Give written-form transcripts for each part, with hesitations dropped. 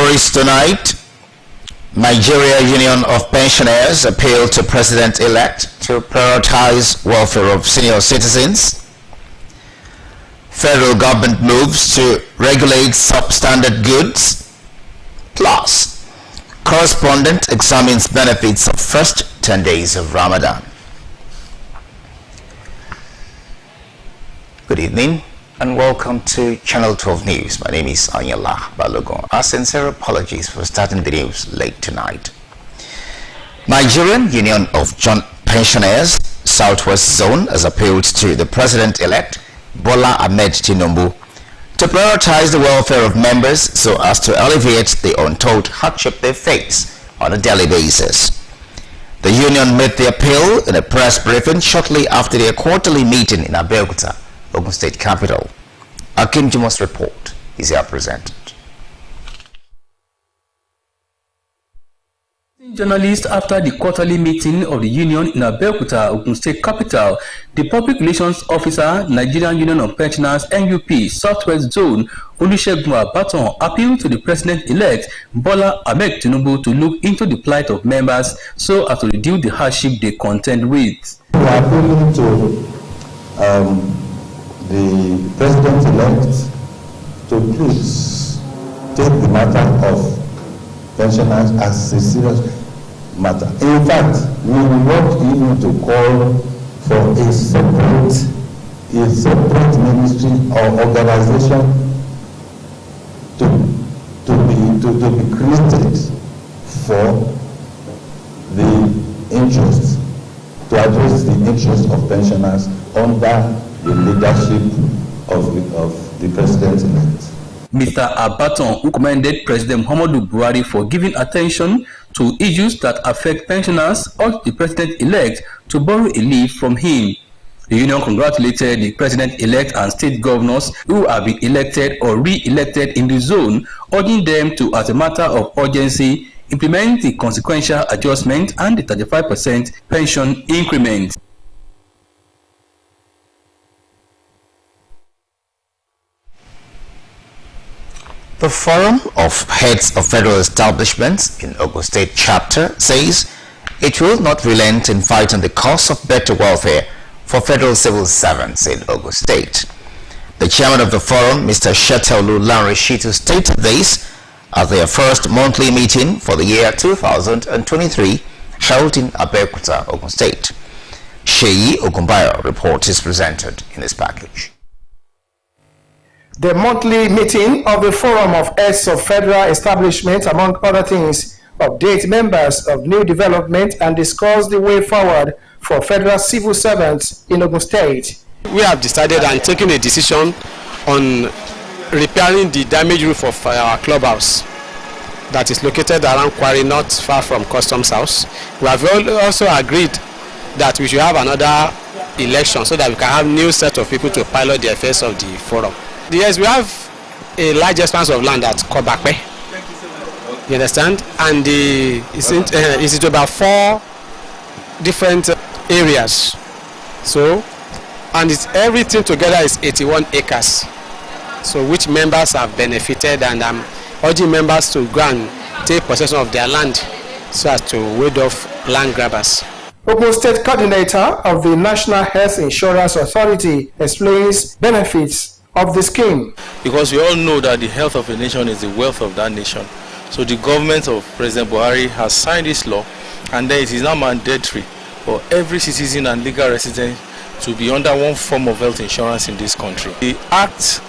stories tonight. Nigeria Union of Pensioners appeal to President-elect to prioritize welfare of senior citizens. Federal government moves to regulate substandard goods. Plus, correspondent examines benefits of first 10 days of Ramadan. Good evening and welcome to Channel 12 News. My name is Anyala Balogun. Our sincere apologies for starting the news late tonight. Nigerian Union of Pensioners Southwest Zone has appealed to the President-elect Bola Ahmed Tinubu to prioritize the welfare of members so as to alleviate the untold hardship they face on a daily basis. The union made the appeal in a press briefing shortly after their quarterly meeting in Abeokuta, Ogun State capital. Akim Jumo's report is here presented. Journalists after the quarterly meeting of the union in Abeokuta, Ogun State capital, the public relations officer, Nigerian Union of Pensioners (NUP) Southwest Zone, Olusegun Abaton, appealed to the President-elect Bola Ahmed Tinubu to look into the plight of members so as to reduce the hardship they contend with. We are appealing to the President-elect to please take the matter of pensioners as a serious matter. In fact, we want even to call for a separate ministry or organization to be created for the interest, to address the interest of pensioners under the leadership of the President-elect. Mr. Abaton, who commended President Muhammadu Buhari for giving attention to issues that affect pensioners, urged the President-elect to borrow a leaf from him. The union congratulated the President-elect and state governors who have been elected or re-elected in the zone, urging them to, as a matter of urgency, implement the consequential adjustment and the 35% pension increment. The Forum of Heads of Federal Establishments in Ogun State chapter says it will not relent in fighting the cause of better welfare for federal civil servants in Ogun State. The chairman of the forum, Mr. Shetelu Lanrishitu, stated this at their first monthly meeting for the year 2023 held in Abeokuta, Ogun State. Sheyi Ogunbayo report is presented in this package. The monthly meeting of the Forum of Heads of Federal Establishments, among other things, update members of new development and discuss the way forward for federal civil servants in Ogun State. We have decided and taken a decision on repairing the damaged roof of our clubhouse that is located around Quarry, not far from Customs House. We have also agreed that we should have another election so that we can have a new set of people to pilot the affairs of the forum. Yes, we have a large expanse of land at Kobakpe. You understand? And it's about 4 different areas. So, and it's everything together is 81 acres. So, which members have benefited, and I'm urging members to go and take possession of their land so as to ward off land grabbers. Ogun State Coordinator of the National Health Insurance Authority explains benefits of the scheme. Because we all know that the health of a nation is the wealth of that nation. So the government of President Buhari has signed this law, and then it is now mandatory for every citizen and legal resident to be under one form of health insurance in this country. The Act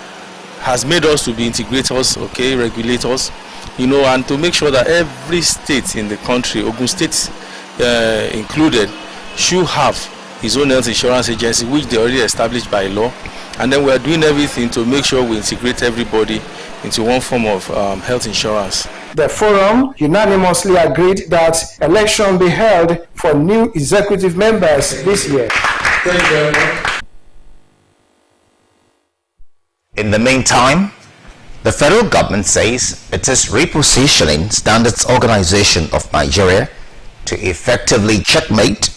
has made us to be integrators, regulators, and to make sure that every state in the country, Ogun State included, should have his own health insurance agency, which they already established by law. And then we are doing everything to make sure we integrate everybody into one form of health insurance. The forum unanimously agreed that election be held for new executive members this year. Thank you very much. In the meantime, the federal government says it is repositioning Standards Organization of Nigeria to effectively checkmate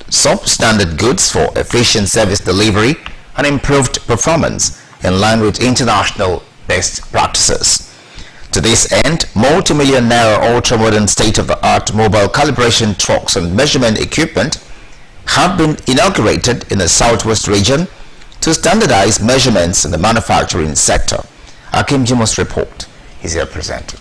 substandard goods for efficient service delivery and improved performance in line with international best practices. To this end, multi-million naira ultra-modern state-of-the-art mobile calibration trucks and measurement equipment have been inaugurated in the southwest region to standardize measurements in the manufacturing sector. Akim Jimo's report is here presented.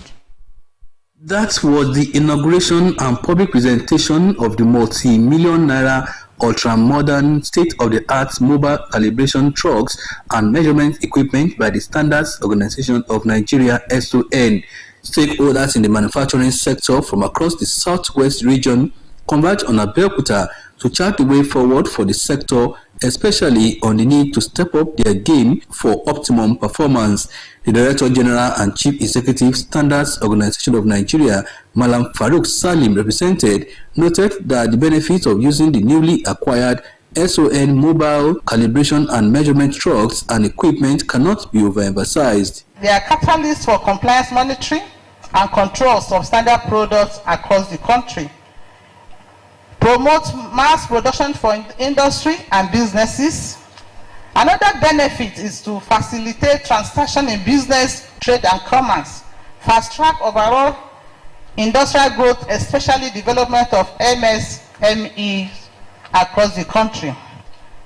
That was the inauguration and public presentation of the multi-million naira ultra-modern state-of-the-art mobile calibration trucks and measurement equipment by the Standards Organization of Nigeria (SON). Stakeholders in the manufacturing sector from across the southwest region converge on Abeokuta to chart the way forward for the sector, especially on the need to step up their game for optimum performance. The Director General and Chief Executive Standards Organization of Nigeria, Malam Farouk Salim, noted that the benefits of using the newly acquired SON mobile calibration and measurement trucks and equipment cannot be overemphasized. They are catalysts for compliance monitoring and controls of standard products across the country, promote mass production for industry and businesses. Another benefit is to facilitate transaction in business, trade and commerce, fast-track overall industrial growth, especially development of MSMEs across the country.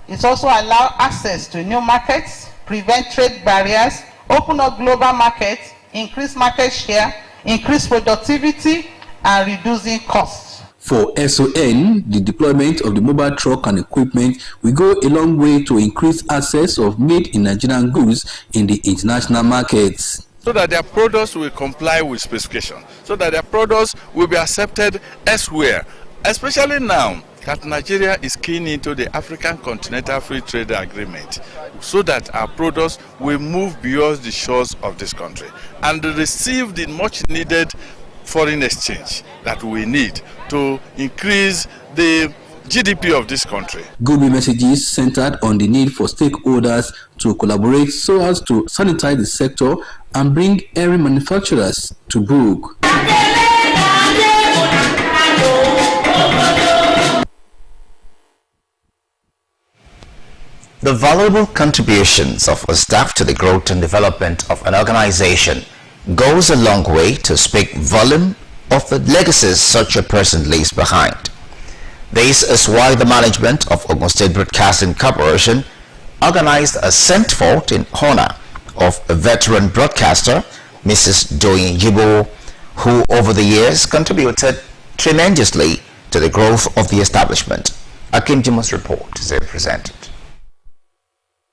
It also allows access to new markets, prevent trade barriers, open up global markets, increase market share, increase productivity, and reducing costs. For SON, the deployment of the mobile truck and equipment will go a long way to increase access of made-in-Nigerian goods in the international markets. So that their products will comply with specification, so that their products will be accepted elsewhere, especially now that Nigeria is keen into the African Continental Free Trade Agreement, so that our products will move beyond the shores of this country and receive the much needed foreign exchange that we need to increase the GDP of this country. Good messages centered on the need for stakeholders to collaborate so as to sanitize the sector and bring every manufacturers to book. The valuable contributions of a staff to the growth and development of an organization goes a long way to speak volume of the legacies such a person leaves behind. This is why the management of Ogun State Broadcasting Corporation organized a cent-fort in honor of a veteran broadcaster, Mrs. Doyin Jibo, who over the years contributed tremendously to the growth of the establishment. Akim Jimo's report is presented.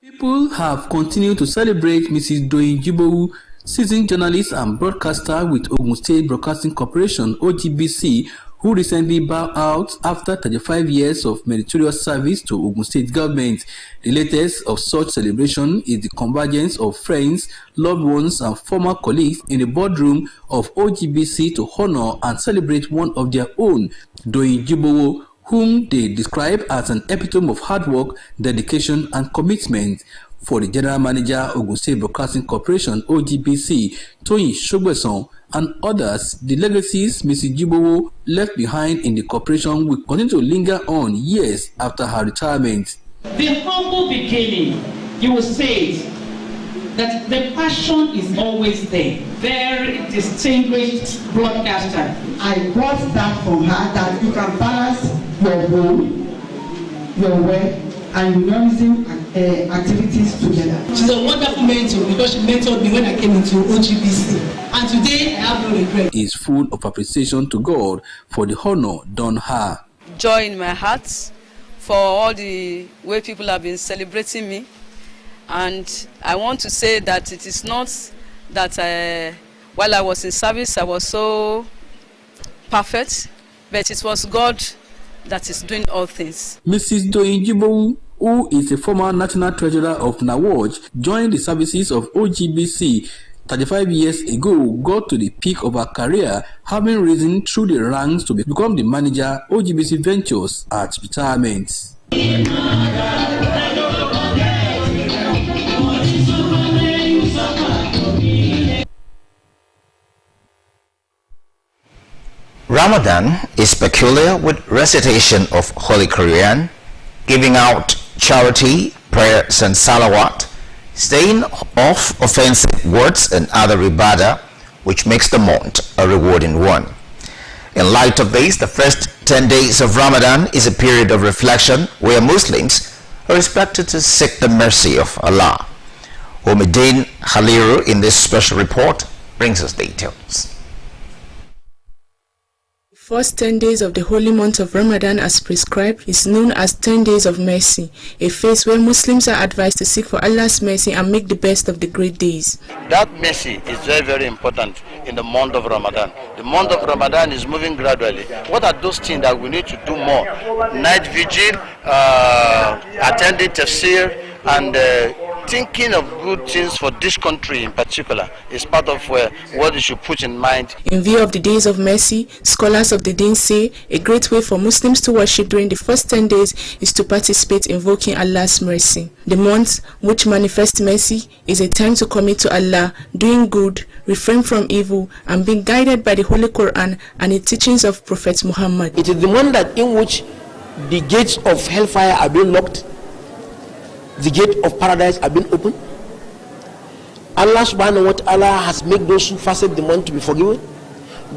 People have continued to celebrate Mrs. Doyin Jibo, seasoned journalist and broadcaster with Ogun State Broadcasting Corporation (OGBC), who recently bowed out after 35 years of meritorious service to Ogun State government. The latest of such celebration is the convergence of friends, loved ones, and former colleagues in the boardroom of OGBC to honor and celebrate one of their own, Doyin Jibo, whom they describe as an epitome of hard work, dedication, and commitment. For the General Manager, Ogun State Broadcasting Corporation (OGBC), Toyin Shogbeson, and others, the legacies Mrs. Jibo left behind in the corporation will continue to linger on years after her retirement. The humble beginning, you will say it, that the passion is always there. Very distinguished broadcaster. I brought that from her, that you can balance your home, your work, and unionism activities together. She's a wonderful mentor because she mentored me when I came into OGBC. And today I have no regret. Is full of appreciation to God for the honor done her. Joy in my heart for all the way people have been celebrating me. And I want to say that it is not that while I was in service I was so perfect, but it was God that is doing all things. Mrs. Doyin Jibo, who is a former national treasurer of NAWOJ, joined the services of OGBC 35 years ago, got to the peak of her career, having risen through the ranks to become the manager OGBC Ventures at retirement. Ramadan is peculiar with recitation of Holy Quran, giving out charity, prayers and salawat, staying off offensive words and other ibadah, which makes the month a rewarding one. In light of this, the first 10 days of Ramadan is a period of reflection where Muslims are expected to seek the mercy of Allah. Omidin Haliru in this special report brings us details. The first 10 days of the holy month of Ramadan as prescribed is known as 10 days of mercy, a phase where Muslims are advised to seek for Allah's mercy and make the best of the great days. That mercy is very, very important in the month of Ramadan. The month of Ramadan is moving gradually. What are those things that we need to do more? Night vigil, attending tafsir, and thinking of good things for this country in particular is part of what you should put in mind. In view of the days of mercy, scholars of the Deen say a great way for Muslims to worship during the first 10 days is to participate in invoking Allah's mercy. The month, which manifests mercy, is a time to commit to Allah, doing good, refrain from evil, and being guided by the Holy Quran and the teachings of Prophet Muhammad. It is the one that in which the gates of hellfire are being locked, the gate of paradise have been opened. Allah subhanahu wa ta'ala has made those who fasted the month to be forgiven,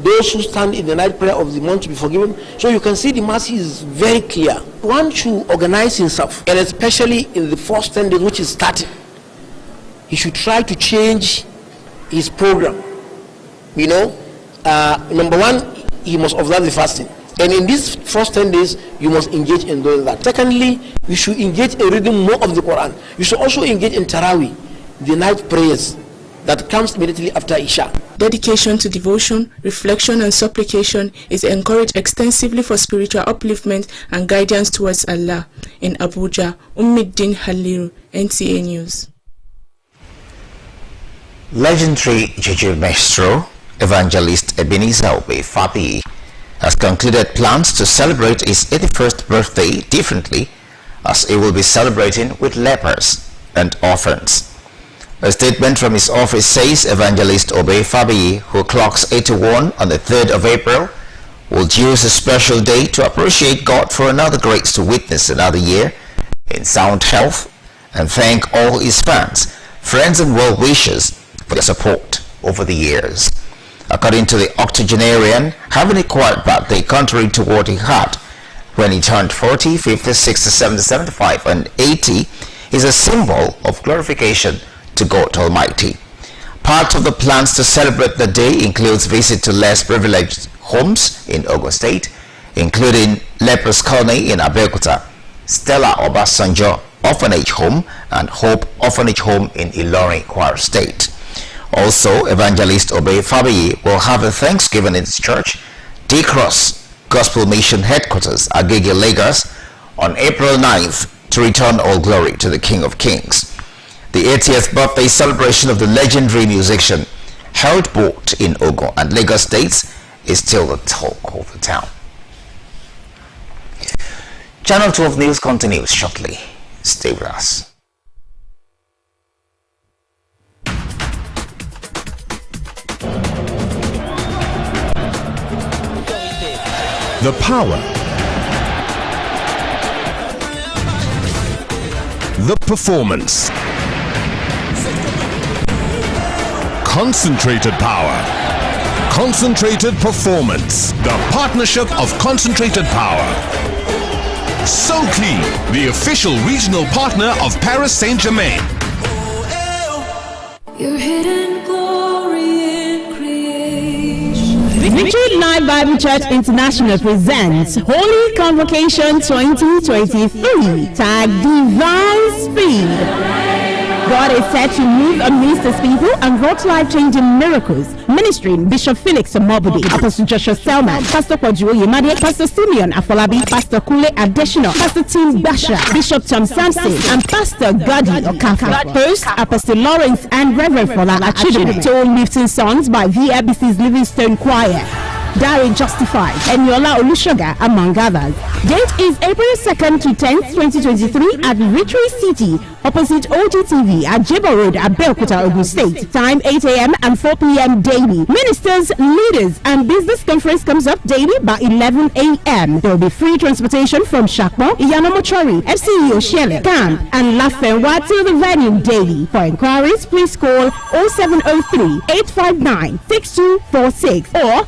those who stand in the night prayer of the month to be forgiven. So you can see the mercy is very clear. One should organize himself, and especially in the first 10 days which is starting, he should try to change his program. Number one, he must observe the fasting. And in these first 10 days, you must engage in doing that. Secondly, you should engage in reading more of the Quran. You should also engage in Taraweeh, the night prayers that comes immediately after Isha. Dedication to devotion, reflection and supplication is encouraged extensively for spiritual upliftment and guidance towards Allah. In Abuja, Omidin Haliru, NTA News. Legendary Juju maestro, evangelist Ebenezer Obe-Fabi, has concluded plans to celebrate his 81st birthday differently, as he will be celebrating with lepers and orphans. A statement from his office says Evangelist Obe-Fabi, who clocks 81 on the 3rd of April, will use a special day to appreciate God for another grace to witness another year in sound health and thank all his fans, friends and well-wishers for their support over the years. According to the octogenarian, having a quiet birthday contrary to what he had when he turned 40, 50, 60, 70, 75 and 80 is a symbol of glorification to God Almighty. Part of the plans to celebrate the day includes visit to less privileged homes in Ogun State, including Lepers Colony in Abeokuta, Stella Obasanjo Orphanage Home and Hope Orphanage Home in Ilorin, Kwara State. Also, Evangelist Obe-Fabi will have a Thanksgiving in his church, D-Cross Gospel Mission Headquarters, Agege, Lagos, on April 9th to return all glory to the King of Kings. The 80th birthday celebration of the legendary musician, held both in Ogun and Lagos states, is still the talk of the town. Channel 12 News continues shortly. Stay with us. The power, the performance, concentrated power, concentrated performance, the partnership of concentrated power. So Clean, the official regional partner of Paris Saint-Germain. Your hidden glory in creation. Victory Life Bible Church International presents Holy Convocation 2023, tag Divine Speed. God is set to move amidst His people and wrought life-changing miracles. Ministering Bishop Felix Omobudi, Apostle Joshua Selman, Pastor Kwajuo Yemade, Pastor Simeon Afolabi, Pastor Kule Adeshino, Pastor Tim Basha, Bishop Tom Sampson, and Pastor Gadi Okafa. Host Apostle Lawrence and Reverend Fola Achidebe. Soul lifting songs by VIBC's Livingstone Choir. Dari Justified, and Yola Olusoga, among others. Date is April 2nd to 10th, 2023 at Victory City, opposite OGTV at Jebo Road, Abeokuta, Ogun State. Time 8 a.m. and 4 p.m. daily. Ministers, leaders, and business conference comes up daily by 11 a.m. There will be free transportation from Shakmo, Iyanomochori, FCE Oshele, Camp, and Lafenwa to the venue daily. For inquiries, please call 0703-859-6246 or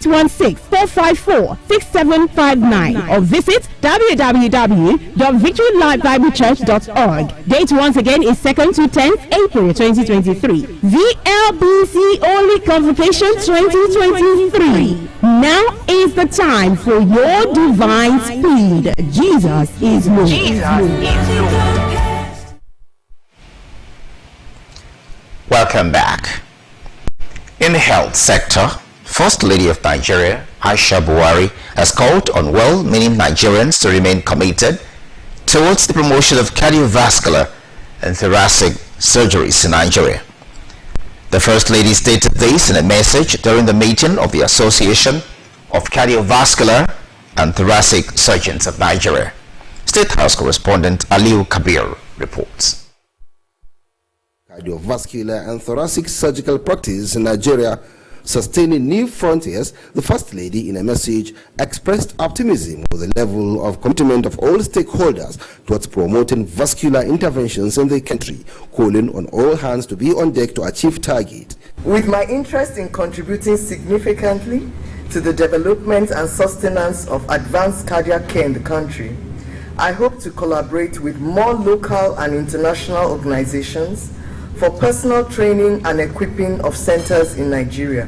0816-454-6759 or visit www.victorylivebiblechurch.org. Date once again is 2nd to 10th April 2023. VLBC Only Convocation 2023. Now is the time for your divine speed. Jesus is Lord. Welcome back. In the health sector, First Lady of Nigeria, Aisha Buhari, has called on well-meaning Nigerians to remain committed towards the promotion of cardiovascular and thoracic surgeries in Nigeria. The First Lady stated this in a message during the meeting of the Association of Cardiovascular and Thoracic Surgeons of Nigeria. State House correspondent Aliu Kabir reports. Cardiovascular and thoracic surgical practice in Nigeria sustaining new frontiers, the First Lady in a message expressed optimism with the level of commitment of all stakeholders towards promoting vascular interventions in the country, calling on all hands to be on deck to achieve target. With my interest in contributing significantly to the development and sustenance of advanced cardiac care in the country, I hope to collaborate with more local and international organizations for personal training and equipping of centers in Nigeria.